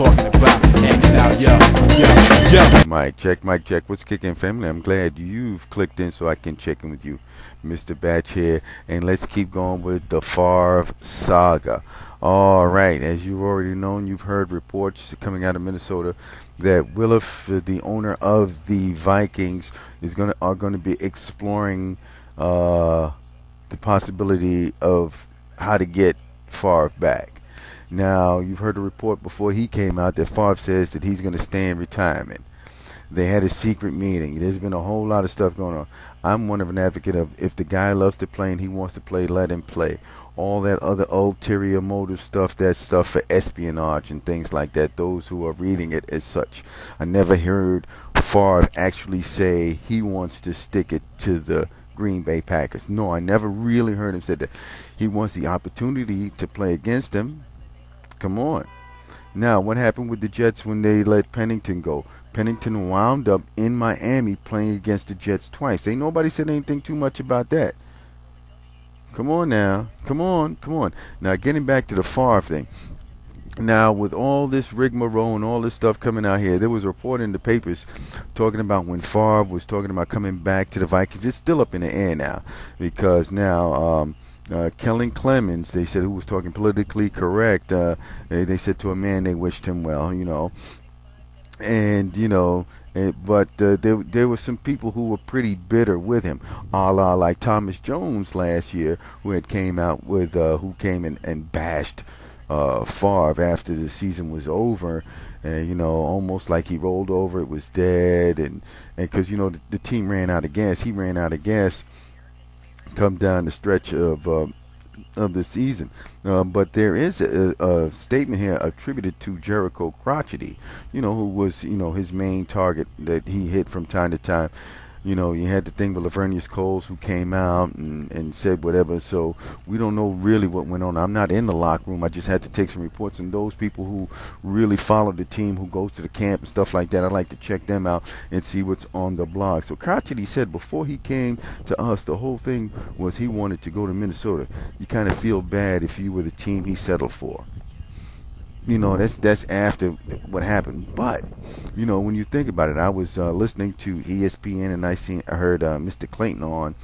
talking about. X now, yo. Mic check. What's kicking, family? I'm glad you've clicked in so I can check in with you. Mr. Batch here, and let's keep going with the Farve saga. All right, as you've already known, you've heard reports coming out of Minnesota that Williff, the owner of the Vikings, are going to be exploring the possibility of how to get Favre back. Now, you've heard the report before he came out that Favre says that he's going to stay in retirement. They had a secret meeting. There's been a whole lot of stuff going on. I'm one of an advocate of, if the guy loves to play and he wants to play, let him play. All that other ulterior motive stuff, that's stuff for espionage and things like that, those who are reading it as such. I never heard Favre actually say he wants to stick it to the Green Bay Packers. No, I never really heard him say that. He wants the opportunity to play against them. Come on. Now, what happened with the Jets when they let Pennington go? Pennington wound up in Miami playing against the Jets twice. Ain't nobody said anything too much about that. Come on now. Come on. Now, getting back to the Favre thing. Now, with all this rigmarole and all this stuff coming out here, there was a report in the papers talking about when Favre was talking about coming back to the Vikings. It's still up in the air now, because now Kellen Clemens, they said, who was talking politically correct, they said to a man they wished him well, and but there were some people who were pretty bitter with him, a la like Thomas Jones last year, who had came out with who came and bashed Favre after the season was over, and almost like he rolled over, it was dead, and because the team ran out of gas, he ran out of gas come down the stretch of the season. But there is a statement here attributed to Jericho Crotchety, who was his main target that he hit from time to time. You had the thing with Lavernius Coles, who came out and said whatever, so we don't know really what went on. I'm not in the locker room. I just had to take some reports, and those people who really follow the team, who goes to the camp and stuff like that, I like to check them out and see what's on the blog. So Crotchety said before he came to us, the whole thing was he wanted to go to Minnesota. You kind of feel bad if you were the team he settled for. That's after what happened. But when you think about it, I was listening to ESPN, and I heard Mr. Clayton on.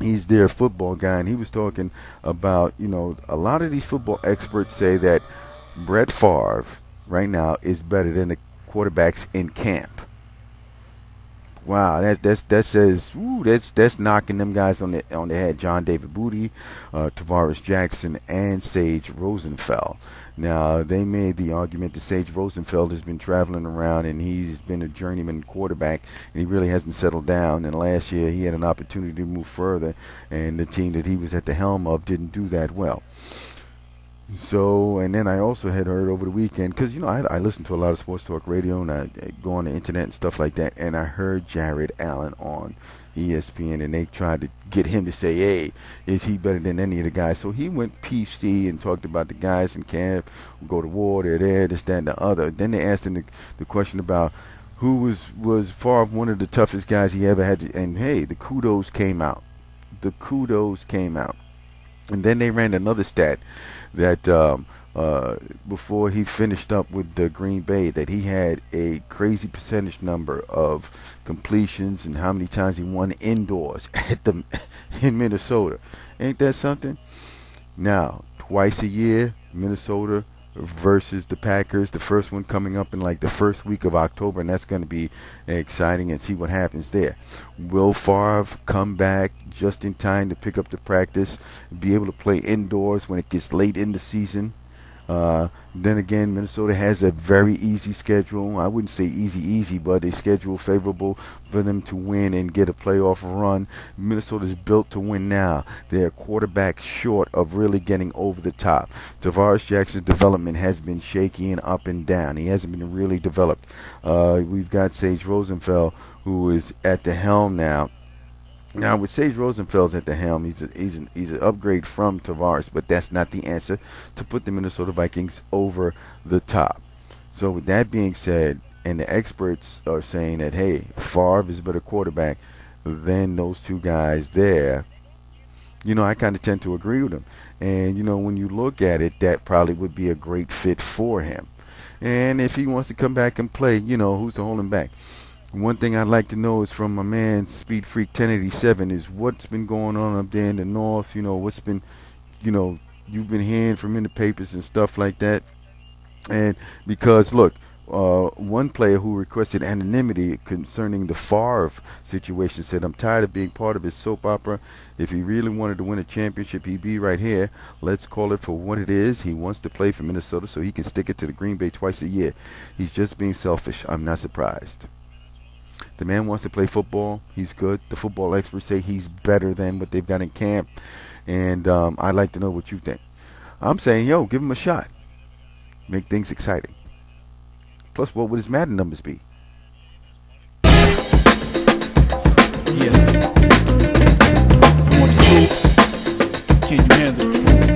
He's their football guy, and he was talking about a lot of these football experts say that Brett Favre right now is better than the quarterbacks in camp. Wow, that says, ooh, that's knocking them guys on the head. John David Booty, Tavares Jackson, and Sage Rosenfeld. Now, they made the argument that Sage Rosenfeld has been traveling around, and he's been a journeyman quarterback, and he really hasn't settled down. And last year he had an opportunity to move further, and the team that he was at the helm of didn't do that well. So, and then I also had heard over the weekend, because I listen to a lot of sports talk radio, and I go on the internet and stuff like that, and I heard Jared Allen on ESPN, and they tried to get him to say, hey, is he better than any of the guys? So he went PC and talked about the guys in camp who go to war, they're there, this, that, and the other. Then they asked him the question about who was Favre one of the toughest guys he ever had, and hey, the kudos came out. And then they ran another stat that before he finished up with the Green Bay, that he had a crazy percentage number of completions and how many times he won indoors in Minnesota. Ain't that something? Now, twice a year, Minnesota versus the Packers. The first one coming up in like the first week of October, and that's going to be exciting, and see what happens there. Will Favre come back just in time to pick up the practice, be able to play indoors when it gets late in the season? Then again, Minnesota has a very easy schedule. I wouldn't say easy, but a schedule favorable for them to win and get a playoff run. Minnesota's built to win now. They're quarterback short of really getting over the top. Tavares Jackson's development has been shaky and up and down. He hasn't been really developed. We've got Sage Rosenfeld, who is at the helm now. Now, with Sage Rosenfeld at the helm, he's an upgrade from Tavares, but that's not the answer to put the Minnesota Vikings over the top. So with that being said, and the experts are saying that, hey, Favre is a better quarterback than those two guys there, I kind of tend to agree with them. And, when you look at it, that probably would be a great fit for him. And if he wants to come back and play, who's to hold him back? One thing I'd like to know is from my man Speed Freak 1087 is what's been going on up there in the north. What's been, you've been hearing from in the papers and stuff like that. And because look, one player who requested anonymity concerning the Favre situation said, "I'm tired of being part of his soap opera. If he really wanted to win a championship, he'd be right here. Let's call it for what it is. He wants to play for Minnesota so he can stick it to the Green Bay twice a year. He's just being selfish. I'm not surprised." The man wants to play football. He's good. The football experts say he's better than what they've got in camp. And I'd like to know what you think. I'm saying, give him a shot. Make things exciting. Plus, what would his Madden numbers be? Yeah. You want the truth? Can you handle the truth?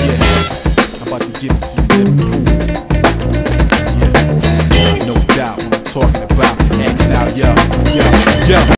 Yeah. I'm about to give it to you, living proof.